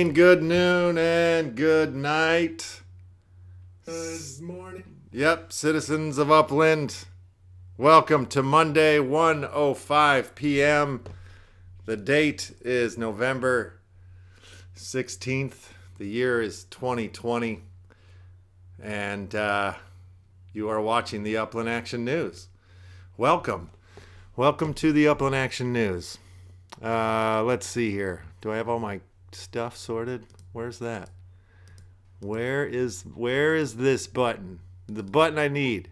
morning, good noon, and good night. Good morning. Yep, citizens of Upland, welcome to Monday, 1:05 p.m. The date is November 16th. The year is 2020. And you are watching the Upland Action News. Welcome. Welcome to the Upland Action News. Let's see here. Do I have all my stuff sorted? Where's that? Where is this button? The button I need.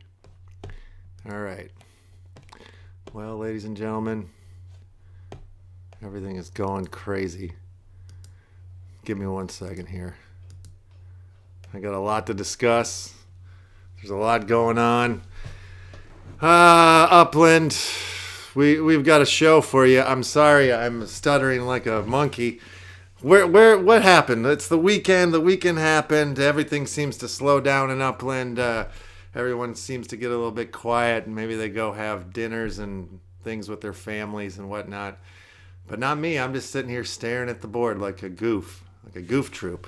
All right. Well, ladies and gentlemen, everything is going crazy. Give me 1 second here. I got a lot to discuss. There's a lot going on. Upland, we've got a show for you. I'm sorry, I'm stuttering like a monkey. What happened? It's the weekend. The weekend happened. Everything seems to slow down in Upland. Everyone seems to get a little bit quiet, and maybe they go have dinners and things with their families and whatnot. But not me. I'm just sitting here staring at the board like a goof troop.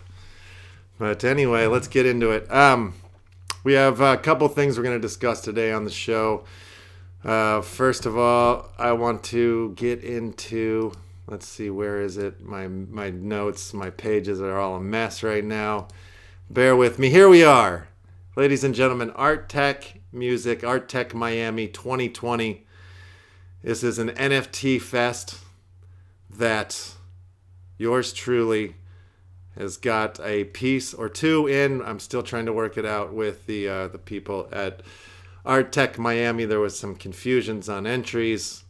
But anyway, let's get into it. We have a couple things we're going to discuss today on the show. First of all, I want to get into, let's see, where is it? My notes, my pages are all a mess right now. Bear with me. Here we are. Ladies and gentlemen, Art Tech Music, Art Tech Miami 2020. This is an NFT fest that yours truly has got a piece or two in. I'm still trying to work it out with the people at Art Tech Miami. There was some confusions on entries,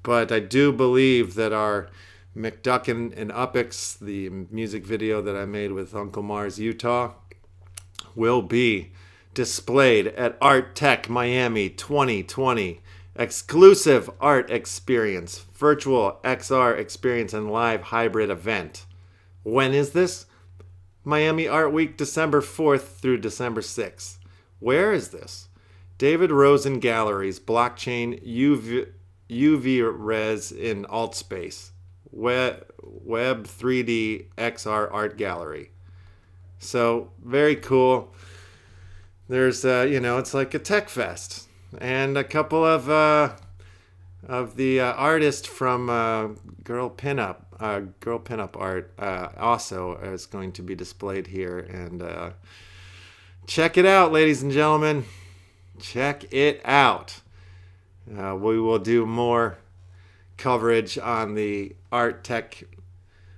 but I do believe that our McDuckin and Upix, the music video that I made with Uncle Mars Utah, will be displayed at Art Tech Miami 2020. Exclusive art experience, virtual XR experience, and live hybrid event. When is this? Miami Art Week, December 4th through December 6th. Where is this? David Rosen Galleries, blockchain UV Res in Altspace, Web 3D XR Art Gallery. So, very cool. There's, it's like a tech fest. And a couple of the artists from Girl Pinup Art also is going to be displayed here. And check it out, ladies and gentlemen. Check it out. We will do more coverage on the Art Tech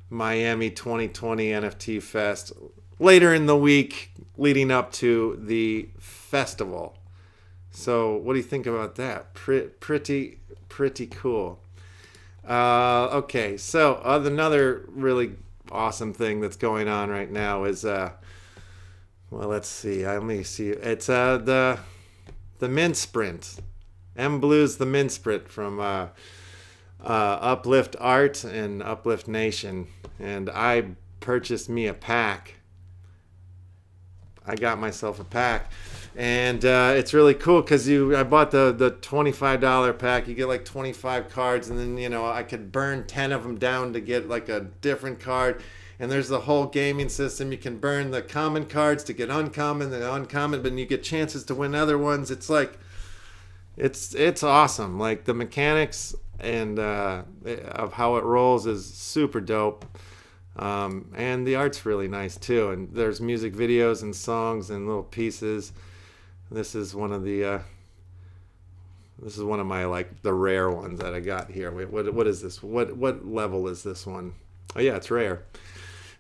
Miami 2020 NFT Fest later in the week leading up to the festival. So what do you think about that? Pretty cool. Okay, so another really awesome thing that's going on right now is, let's see. Let me see. It's the Mint Sprint. MBlu's the Mint Sprint from Uplift.Art and Uplift Nation. And I purchased me a pack. I got myself a pack. And it's really cool because I bought the $25 pack. You get like 25 cards, and then I could burn 10 of them down to get like a different card. And there's the whole gaming system. You can burn the common cards to get uncommon, and uncommon, but you get chances to win other ones. It's like it's awesome. Like the mechanics and of how it rolls is super dope. And the art's really nice too. And there's music videos and songs and little pieces. This is one of my like the rare ones that I got here. Wait, what is this? What level is this one? Oh yeah, it's rare.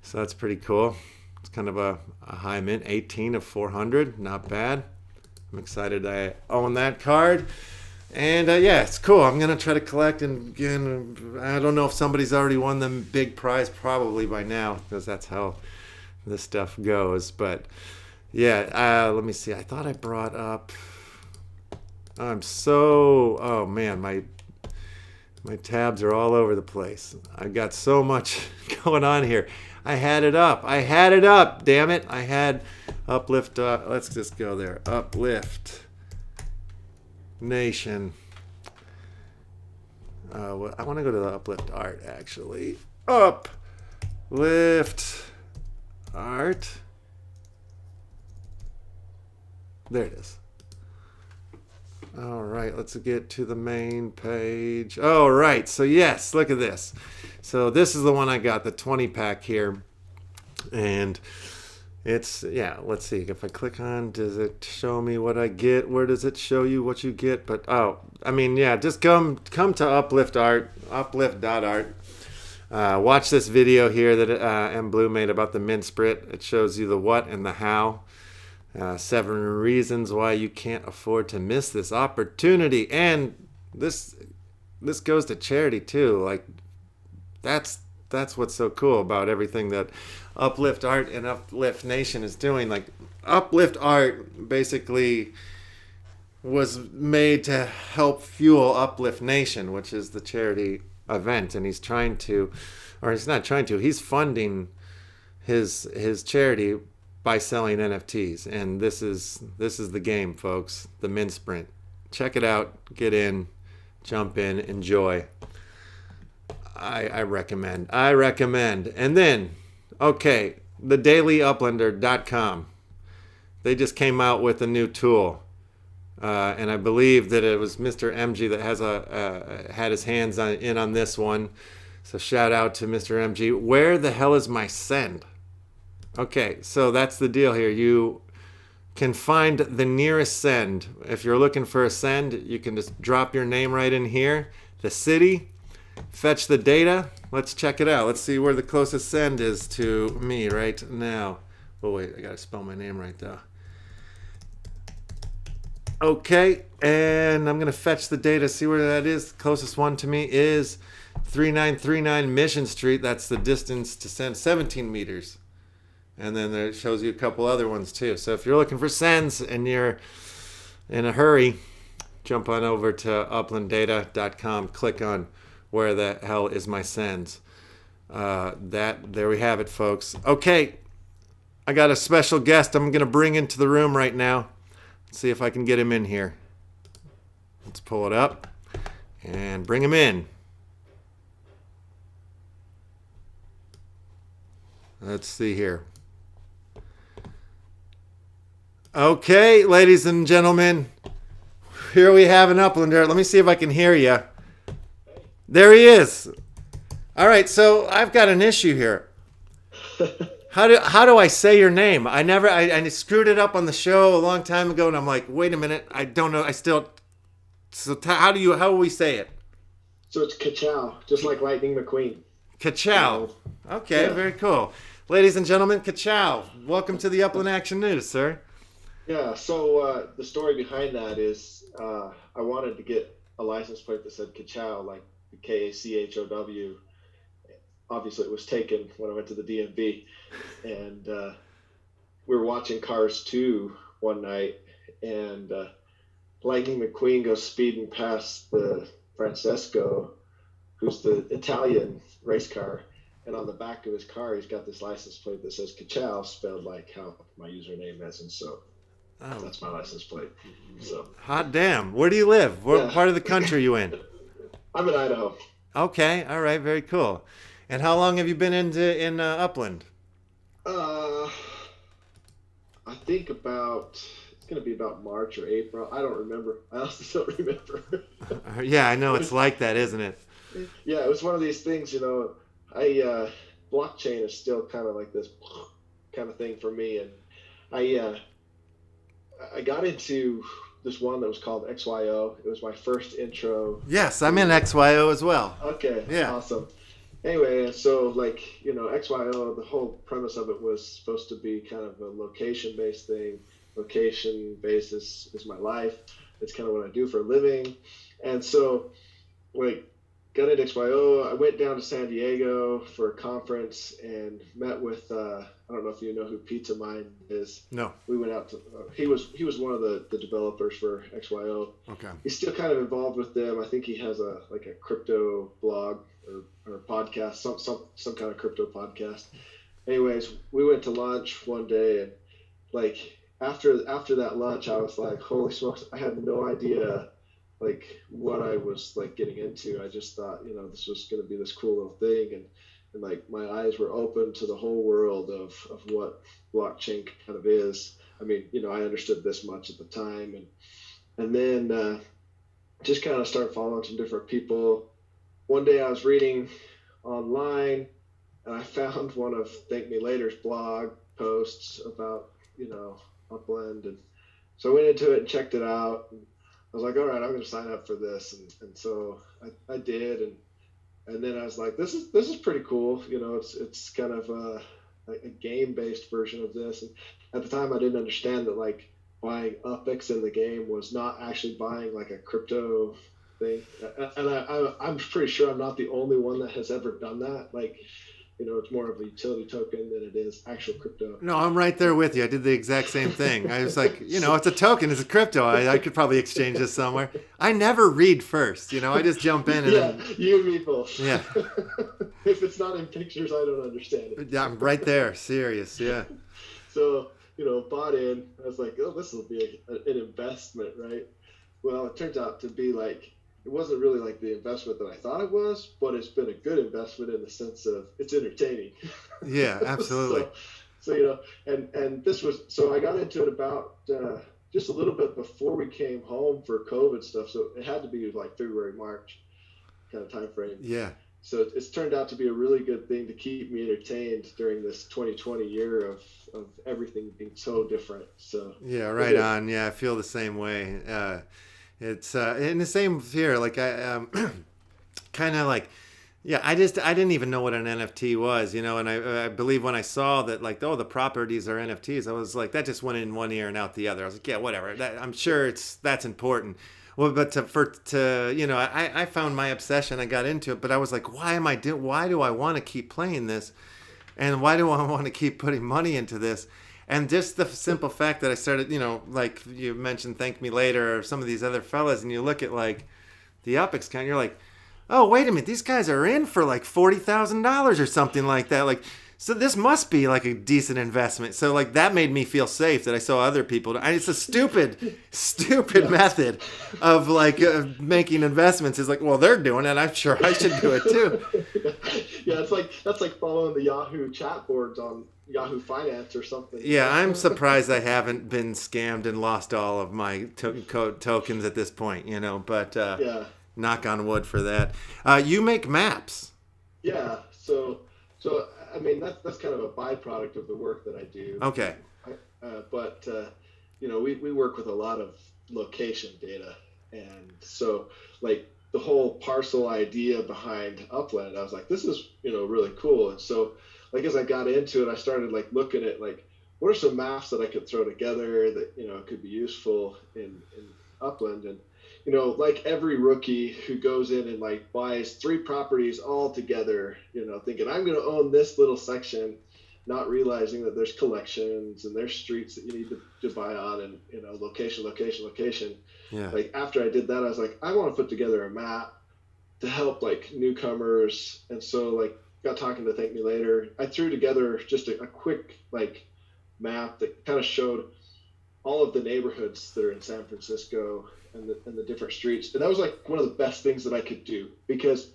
So that's pretty cool. It's kind of a high mint, 18 of 400. Not bad. I'm excited I own that card. And yeah, it's cool. I'm going to try to collect, and I don't know if somebody's already won the big prize, probably by now, because that's how this stuff goes. But yeah, let me see. I thought I brought up, oh man, my tabs are all over the place. I've got so much going on here. I had it up, damn it. I had Uplift, let's just go there. Uplift Nation. I want to go to the Uplift.Art, actually. Uplift.Art. Art. There it is. All right, let's get to the main page. All right, so yes, look at this. So this is the one I got, the 20 pack here. And it's, yeah, let's see. If I click on, does it show me what I get? Where does it show you what you get? But, oh, I mean, yeah, just come to Uplift.Art, Uplift.Art. Watch this video here that MBlu made about the mint sprint. It shows you the what and the how. 7 reasons why you can't afford to miss this opportunity. And this goes to charity too. Like, that's what's so cool about everything that Uplift.Art and Uplift Nation is doing. Like, Uplift.Art basically was made to help fuel Uplift Nation, which is the charity event, and he's trying to, or he's not trying to, he's funding his charity by selling NFTs. And this is the game, folks. The mint sprint. Check it out. Get in, jump in, enjoy. I recommend. And then, okay, the DailyUplander.com. They just came out with a new tool. And I believe that it was Mr. MG that has had his hands in on this one. So shout out to Mr. MG. Where the hell is my send? Okay, so that's the deal here. You can find the nearest send. If you're looking for a send, you can just drop your name right in here, the city, fetch the data. Let's check it out. Let's see where the closest send is to me right now. Oh, wait, I got to spell my name right, though. Okay, and I'm going to fetch the data, see where that is. Closest one to me is 3939 Mission Street. That's the distance to send, 17 meters. And then it shows you a couple other ones too. So if you're looking for sends and you're in a hurry, jump on over to uplanddata.com, click on where the hell is my sends. There we have it, folks. Okay, I got a special guest I'm going to bring into the room right now. Let's see if I can get him in here. Let's pull it up and bring him in. Let's see here. Okay, ladies and gentlemen, here we have an Uplander. Let me see if I can hear you. There he is. All right, so I've got an issue here. How do I say your name? I screwed it up on the show a long time ago, and I'm like, wait a minute, I don't know. How will we say it? So it's Ka-chow, just like Lightning McQueen. Ka-chow. Okay, Yeah. Very cool. Ladies and gentlemen, Ka-chow. Welcome to the Upland Action News, sir. Yeah, so the story behind that is I wanted to get a license plate that said Ka-chow, like K-A-C-H-O-W. Obviously, it was taken when I went to the DMV. And we were watching Cars 2 one night, and Lightning McQueen goes speeding past the Francesco, who's the Italian race car. And on the back of his car, he's got this license plate that says Ka-chow, spelled like how my username is. And so that's my license plate. So Hot damn. Where do you live? What part of the country are you in? I'm in Idaho. Okay. All right. Very cool. And how long have you been in Upland? I think it's going to be about March or April. I don't remember. I honestly don't remember. Yeah, I know it's like that, isn't it? Yeah, it was one of these things, blockchain is still kind of like this kind of thing for me. And I got into this one that was called XYO. It was my first intro. Yes, I'm in XYO as well. Okay. Yeah. Awesome. Anyway, so XYO, the whole premise of it was supposed to be kind of a location-based thing. Location-based is my life. It's kind of what I do for a living. And so, got into XYO. I went down to San Diego for a conference and met with, I don't know if you know who Pizza Mind is. No. We went out to, he was one of the developers for XYO. Okay. He's still kind of involved with them. I think he has a crypto blog or podcast, some kind of crypto podcast. Anyways, we went to lunch one day, and after that lunch, I was like, holy smokes, I had no idea what I was getting into. I just thought, this was going to be this cool little thing. And and like my eyes were open to the whole world of what blockchain kind of is. I mean, I understood this much at the time, and then just kind of started following some different people. One day I was reading online, and I found one of Thank Me Later's blog posts about Upland, and so I went into it and checked it out. And I was like, all right, I'm going to sign up for this, and so I did, and then I was like, this is pretty cool. It's kind of a game-based version of this. And at the time, I didn't understand that like buying UPX in the game was not actually buying like a crypto thing. And I'm pretty sure I'm not the only one that has ever done that. Like, it's more of a utility token than it is actual crypto. No, I'm right there with you. I did the exact same thing. I was like, it's a token, it's a crypto. I could probably exchange this somewhere. I never read first, I just jump in and then... you and me both. Yeah. If it's not in pictures, I don't understand it. Yeah, I'm right there. Serious, yeah. So, bought in. I was like, oh, this will be an investment, right? Well, it turns out to be like, it wasn't really like the investment that I thought it was, but it's been a good investment in the sense of it's entertaining. Yeah, absolutely. So and this was, so I got into it about just a little bit before we came home for COVID stuff. So it had to be like February, March kind of time frame. Yeah. So it's turned out to be a really good thing to keep me entertained during this 2020 year of everything being so different. So yeah, right on. Yeah, I feel the same way. It's in the same here. Like I kind of like, yeah, I didn't even know what an NFT was, and I believe when I saw that like, oh, the properties are NFTs, I was like, that just went in one ear and out the other. I was like, yeah, whatever. I'm sure that's important. Well, but I found my obsession. I got into it, but I was like, why do I want to keep playing this? And why do I want to keep putting money into this? And just the simple fact that I started, like you mentioned Thank Me Later or some of these other fellas, and you look at like the UPX count, you're like, oh, wait a minute, these guys are in for like $40,000 or something like that. Like, so this must be like a decent investment. So like that made me feel safe that I saw other people. It's a stupid method of like making investments. It's like, well, they're doing it. I'm sure I should do it too. Yeah, that's like following the Yahoo chat boards on Yahoo Finance or something. Yeah, I'm surprised I haven't been scammed and lost all of my tokens at this point. But yeah. Knock on wood for that. You make maps. Yeah, so I mean that's kind of a byproduct of the work that I do. Okay. But we work with a lot of location data, and so like the whole parcel idea behind Upland, I was like, this is really cool. And so like as I got into it, I started like looking at like what are some maps that I could throw together that could be useful in Upland. And like every rookie who goes in and like buys 3 properties all together, thinking I'm going to own this little section, not realizing that there's collections and there's streets that you need to buy on, and location. Yeah. Like after I did that, I was like, I want to put together a map to help like newcomers. And so like got talking to Thank Me Later. I threw together just a quick like map that kind of showed all of the neighborhoods that are in San Francisco and the different streets. And that was like one of the best things that I could do because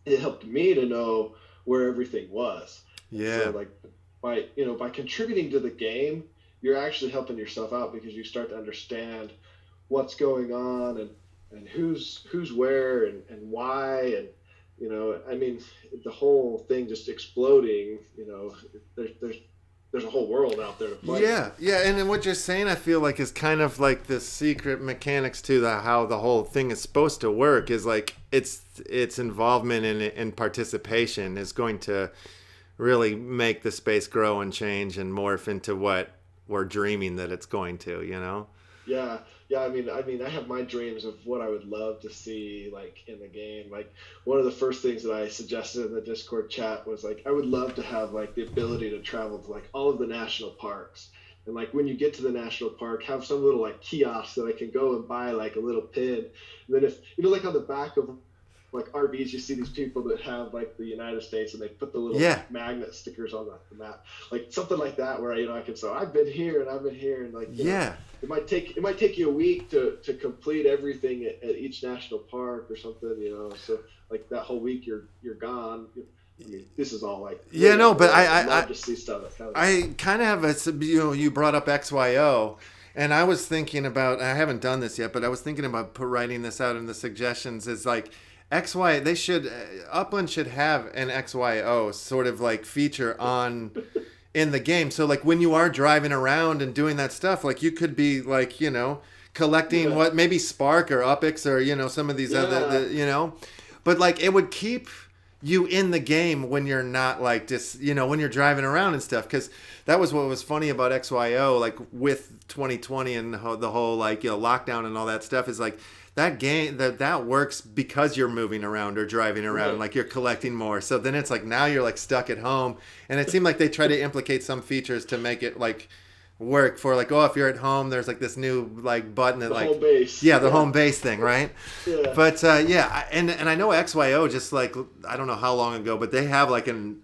it helped me to know where everything was. Yeah. So like by contributing to the game, you're actually helping yourself out because you start to understand what's going on and who's where and why. And, I mean, the whole thing just exploding, there's a whole world out there to play. Yeah, and then what you're saying, I feel like, is kind of like the secret mechanics to how the whole thing is supposed to work. Is like its involvement and participation is going to really make the space grow and change and morph into what we're dreaming that it's going to. Yeah. I mean, I have my dreams of what I would love to see, like, in the game. Like, one of the first things that I suggested in the Discord chat was, like, I would love to have, like, the ability to travel to, like, all of the national parks. And, like, when you get to the national park, have some little, like, kiosk that I can go and buy, like, a little pin. And then if, like, on the back of, like, RVs, you see these people that have, like, the United States, and they put the little magnet stickers on the map. Like, something like that where, I can say, I've been here, and I've been here, and, like, yeah. It might take you a week to complete everything at each national park or something, So like that whole week you're gone. I mean, this is all like yeah, no, but I love to see stuff that kind of I kind of have a, you brought up XYO, and I was thinking about, I haven't done this yet, but I was thinking about writing this out in the suggestions, is like they should, Upland should have an XYO sort of like feature on in the game. So like when you are driving around and doing that stuff, like you could be like, collecting what maybe Spark or UPX or, some of these other, but like it would keep you in the game when you're not like just when you're driving around and stuff, because that was what was funny about XYO, like with 2020 and the whole like lockdown and all that stuff, is like that game that works because you're moving around or driving around, like you're collecting more. So then it's like now you're like stuck at home, and it seemed like they try to implicate some features to make it like work for like, if you're at home, there's like this new like button that like home base. the home base thing, right? Yeah. But and I know XYO just like, I don't know how long ago, but they have like an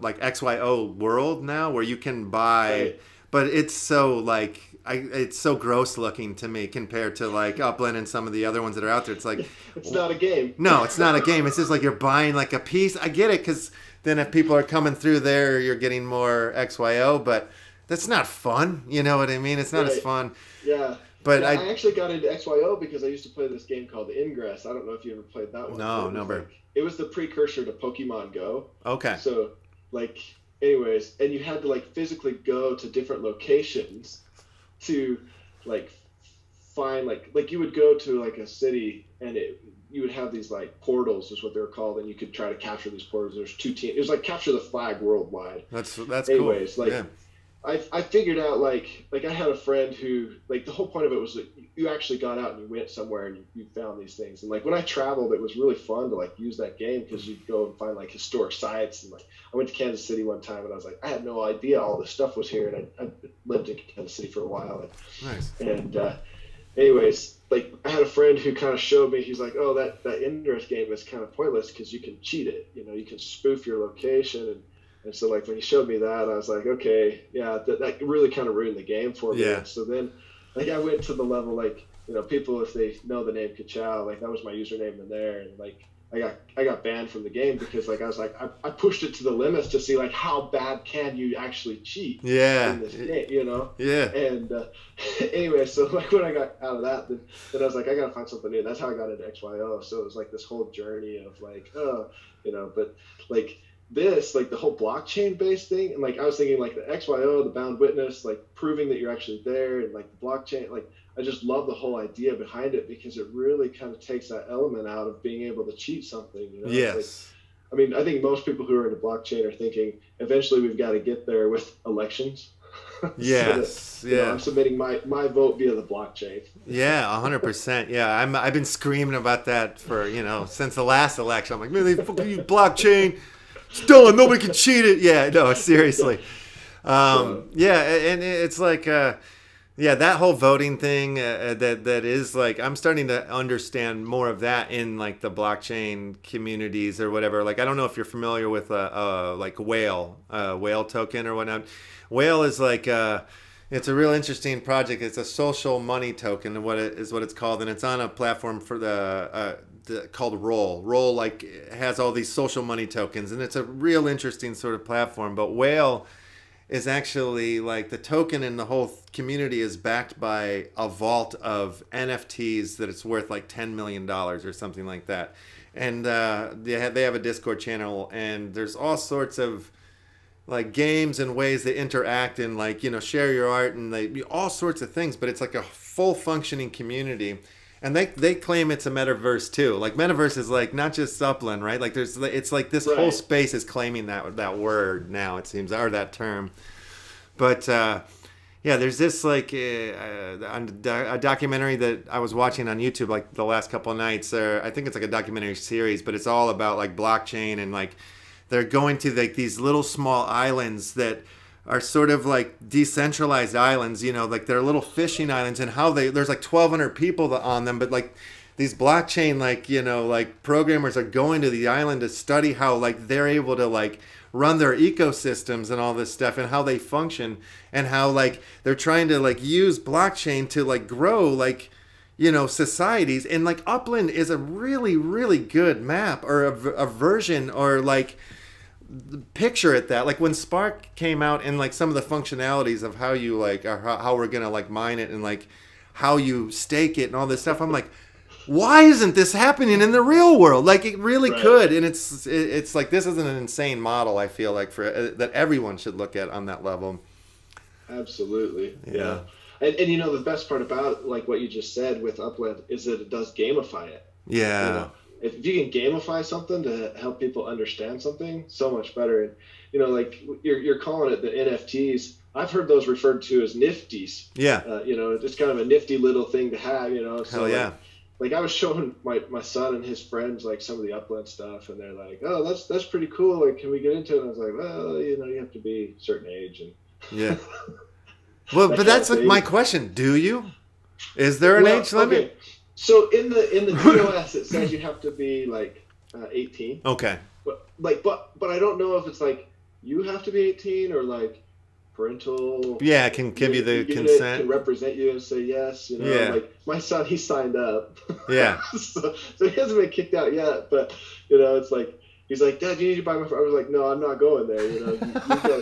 like XYO World now where you can buy, but it's so like it's so gross looking to me compared to like Upland and some of the other ones that are out there. It's like it's not a game. No, it's not a game. It's just like you're buying like a piece. I get it, because then if people are coming through there, you're getting more XYO, but that's not fun. You know what I mean? It's not as fun. Yeah. But I actually got into XYO because I used to play this game called Ingress. I don't know if you ever played that one. No. It was the precursor to Pokemon Go. Okay. So, like, anyways, and you had to, like, physically go to different locations to, like, find, like you would go to, like, a city, and you would have these, like, portals is what they were called, and you could try to capture these portals. There's 2 teams. It was like capture the flag worldwide. That's anyways, cool. Like, I figured out, like I had a friend who, like, the whole point of it was that you actually got out and you went somewhere and you found these things. And, like, when I traveled, it was really fun to, like, use that game because you'd go and find, like, historic sites. And, like, I went to Kansas City one time and I was like, I had no idea all this stuff was here. And I lived in Kansas City for a while. Nice. And anyways, like, I had a friend who kind of showed me, he's like, oh, that Ingress game is kind of pointless because you can cheat it. You can spoof your location. And so, like, when he showed me that, I was like, okay, yeah, that really kind of ruined the game for me. Yeah. So then, like, I went to the level, like, people, if they know the name Kachow, like, that was my username in there. And, like, I got banned from the game because, like, I was like, I pushed it to the limits to see, like, how bad can you actually cheat in this game, Yeah. And anyway, so, like, when I got out of that, then I was like, I got to find something new. And that's how I got into XYO. So it was, like, this whole journey of, like, but, like, this, like, the whole blockchain based thing, and, like, I was thinking, like, the XYO, the bound witness, like, proving that you're actually there, and, like, the blockchain, like, I just love the whole idea behind it because it really kind of takes that element out of being able to cheat something. Yes. Like, I mean, I think most people who are into blockchain are thinking eventually we've got to get there with elections. Yes. I'm submitting my vote via the blockchain. Yeah, 100%. Yeah, I've been screaming about that for since the last election. I'm like, man, they fucking use blockchain. It's done. Nobody can cheat it. Yeah, no, seriously. And it's like, that whole voting thing that is like, I'm starting to understand more of that in like the blockchain communities or whatever. Like, I don't know if you're familiar with like whale token or whatnot. Whale is like, it's a real interesting project. It's a social money token, what it's called, and it's on a platform for called Roll. Roll like has all these social money tokens, and it's a real interesting sort of platform. But Whale is actually like the token, and the whole community is backed by a vault of NFTs that it's worth like $10 million or something like that. And they have a Discord channel, and there's all sorts of like games and ways they interact and like share your art and all sorts of things. But it's like a full functioning community. And they claim it's a metaverse too. Like metaverse is like not just Upland, right? Like it's like this whole space is claiming that word now, it seems, or that term. But there's this like a documentary that I was watching on YouTube like the last couple of nights. I think it's like a documentary series, but it's all about like blockchain, and like they're going to like these little small islands that are sort of like decentralized islands, like they're little fishing islands, and how there's like 1,200 people on them, but like these blockchain, like, like programmers are going to the island to study how like they're able to like run their ecosystems and all this stuff and how they function, and how like they're trying to like use blockchain to like grow like, societies. And like Upland is a really, really good map or a version or like picture it that like when Spark came out and like some of the functionalities of how you like or how we're gonna like mine it and like how you stake it and all this stuff. I'm like, why isn't this happening in the real world? Like it really could, and it's like this is an insane model. I feel like for that everyone should look at on that level. Absolutely, yeah. And you know the best part about like what you just said with Upland is that it does gamify it. Yeah. You know, if you can gamify something to help people understand something, so much better. And you know, like you're calling it the NFTs. I've heard those referred to as nifties. Yeah. You know, just kind of a nifty little thing to have. You know. So, hell yeah. Like I was showing my son and his friends like some of the Upland stuff, and they're like, "Oh, that's pretty cool. Like, can we get into it?" And I was like, "Well, you know, you have to be a certain age." And yeah. Well, but that's like my question. Do you? Is there an age limit? Okay. So in the DOS it says you have to be like 18. Okay. But I don't know if it's like you have to be 18 or like parental. Yeah, it can give you the consent. Can represent you and say yes. You know, yeah. Like my son, he signed up. Yeah. so he hasn't been kicked out yet, but you know, it's like. He's like, Dad, you need to buy my phone. I was like, no, I'm not going there. You know,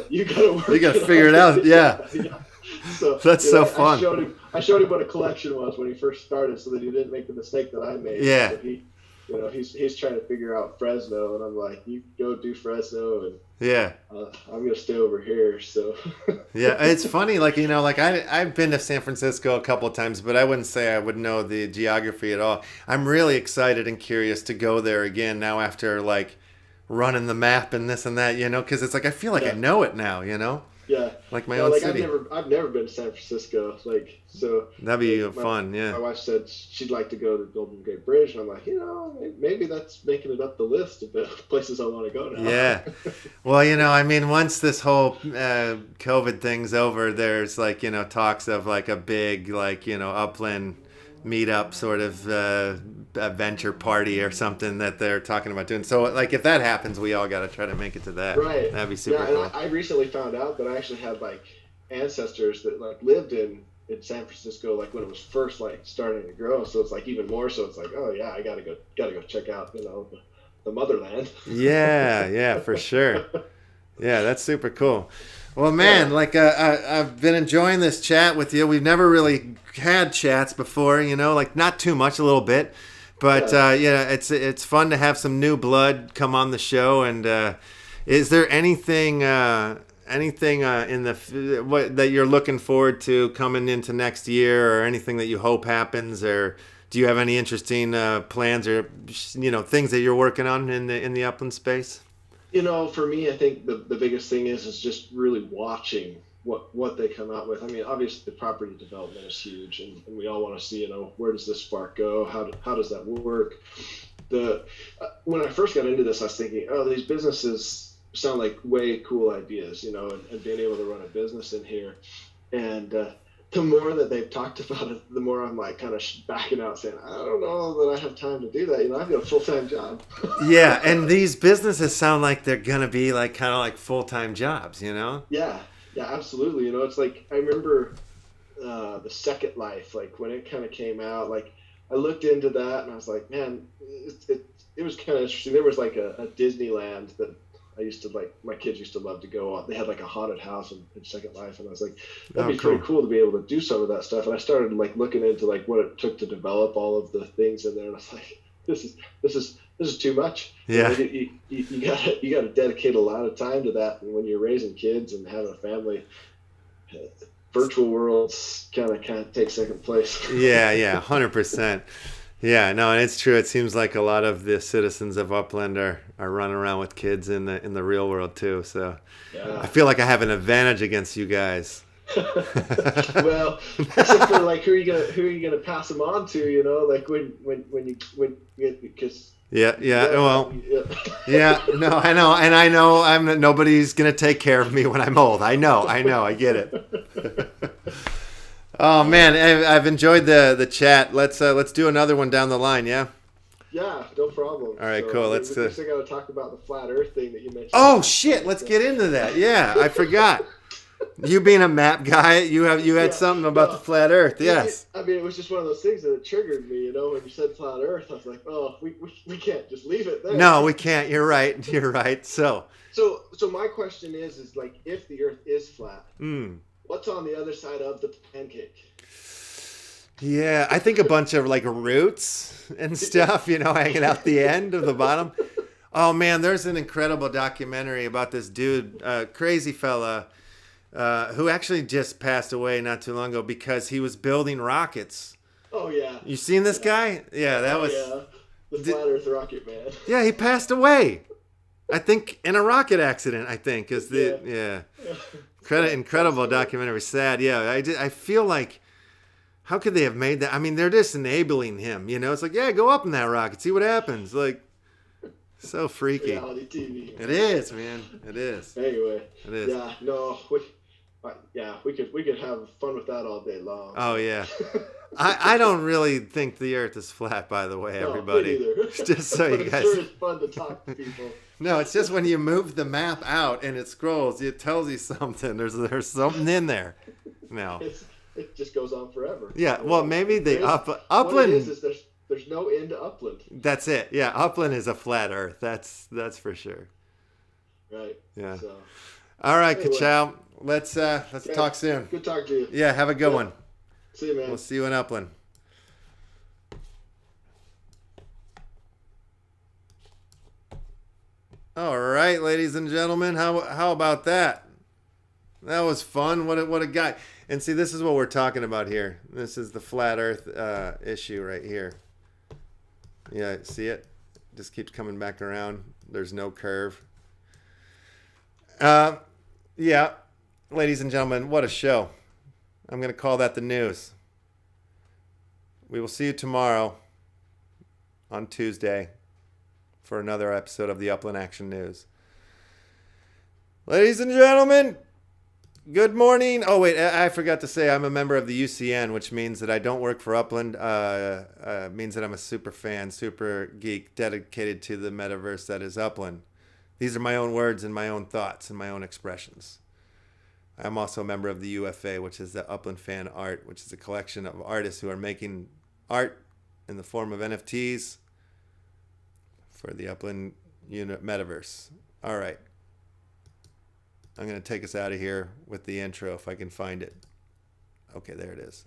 you gotta work. You gotta figure it out. Yeah. Yeah. So that's so fun. I showed him what a collection was when he first started, so that he didn't make the mistake that I made. Yeah. So he, you know, he's trying to figure out Fresno, and I'm like, you go do Fresno, and yeah, I'm gonna stay over here. So. Yeah, it's funny. Like, you know, like I've been to San Francisco a couple of times, but I wouldn't say I would know the geography at all. I'm really excited and curious to go there again now after like running the map and this and that, you know, because it's like I feel like I know it now, you know. Yeah. Like my own city. I've never been to San Francisco. Like, so. That'd be like, fun, yeah. My wife said she'd like to go to Golden Gate Bridge, and I'm like, you know, maybe that's making it up the list of the places I want to go now. Yeah. Well, you know, I mean, once this whole COVID thing's over, there's like, you know, talks of like a big, like, you know, Upland meetup sort of adventure party or something that they're talking about doing. So like if that happens, we all got to try to make it to that. Right. That'd be super cool. And I recently found out that I actually had like ancestors that like lived in San Francisco like when it was first like starting to grow. So it's like even more so it's like, oh yeah, I gotta go check out, you know, the motherland. Yeah, for sure. Yeah, that's super cool. Well, man, like I've been enjoying this chat with you. We've never really had chats before, you know, like not too much, a little bit, but yeah, it's fun to have some new blood come on the show. And is there anything in the what that you're looking forward to coming into next year, or anything that you hope happens, or do you have any interesting plans or you know things that you're working on in the Upland space? You know, for me, I think the biggest thing is just really watching what they come out with. I mean, obviously the property development is huge, and we all want to see, you know, where does this spark go? How does that work? When I first got into this, I was thinking, oh, these businesses sound like way cool ideas, you know, and being able to run a business in here. And the more that they've talked about it, the more I'm like kind of backing out saying, I don't know that I have time to do that. You know, I've got a full-time job. Yeah. And these businesses sound like they're going to be like kind of like full-time jobs, you know? Yeah, absolutely. You know, it's like, I remember the Second Life, like when it kind of came out, like I looked into that and I was like, man, it was kind of interesting. There was like a Disneyland that I used to like, my kids used to love to go on. They had like a haunted house in Second Life, and I was like, that'd be pretty cool to be able to do some of that stuff. And I started like looking into like what it took to develop all of the things in there, and I was like, this is too much. Yeah, you gotta dedicate a lot of time to that. And when you're raising kids and having a family, virtual worlds kind of take second place. Yeah, 100%. Yeah, no, and it's true. It seems like a lot of the citizens of Upland are running around with kids in the real world too. So I feel like I have an advantage against you guys. Well, except for like who are you gonna pass them on to? You know, like when because. Yeah. Well, yeah. No, I know, and I know nobody's gonna take care of me when I'm old. I know. I get it. Oh man, I've enjoyed the chat. Let's do another one down the line. Yeah. Yeah, no problem. All right, cool. We still got to talk about the flat Earth thing that you mentioned. Oh shit, let's get into that. Yeah, I forgot. You being a map guy, you had something about the flat Earth. Yes. I mean, it was just one of those things that triggered me. When you said flat Earth, I was like, oh, we can't just leave it there. No, we can't. You're right. You're right. So my question is like, if the Earth is flat, what's on the other side of the pancake? Yeah, I think a bunch of like roots and stuff, hanging out the end of the bottom. Oh man, there's an incredible documentary about this dude, crazy fella, who actually just passed away not too long ago because he was building rockets. Oh yeah. You seen this guy? Yeah, that was. Yeah, the flat Earth rocket man. Yeah, he passed away. I think in a rocket accident. I think is the incredible documentary. Sad. Yeah, I feel like. How could they have made that? I mean, they're just enabling him, It's like, yeah, go up in that rocket, see what happens. Like, so freaky. Reality TV. It is, man. It is. Anyway. It is. Yeah, no, we could have fun with that all day long. Oh yeah. I don't really think the Earth is flat, by the way, everybody. Me neither. Just so you guys. I'm sure it's fun to talk to people. No, it's just when you move the map out and it scrolls, it tells you something. There's something in there. No. It just goes on forever. Yeah, well, maybe Upland. What it is there's no end to Upland. That's it. Yeah, Upland is a flat Earth. That's for sure. Right. Yeah. So. All right, anyway. Ka-chow. Let's talk soon. Good talking to you. Yeah, have a good one. See you, man. We'll see you in Upland. All right, ladies and gentlemen, how about that? That was fun. What a guy. And see, this is what we're talking about here. This is the flat Earth issue right here. Yeah, see it? Just keeps coming back around. There's no curve. Yeah, ladies and gentlemen, what a show. I'm going to call that the news. We will see you tomorrow on Tuesday for another episode of the Upland Action News. Ladies and gentlemen, good morning. Oh, wait, I forgot to say I'm a member of the UCN, which means that I don't work for Upland. Means that I'm a super fan, super geek, dedicated to the metaverse that is Upland. These are my own words and my own thoughts and my own expressions. I'm also a member of the UFA, which is the Upland Fan Art, which is a collection of artists who are making art in the form of NFTs for the Upland metaverse. All right. I'm going to take us out of here with the intro if I can find it. Okay, there it is.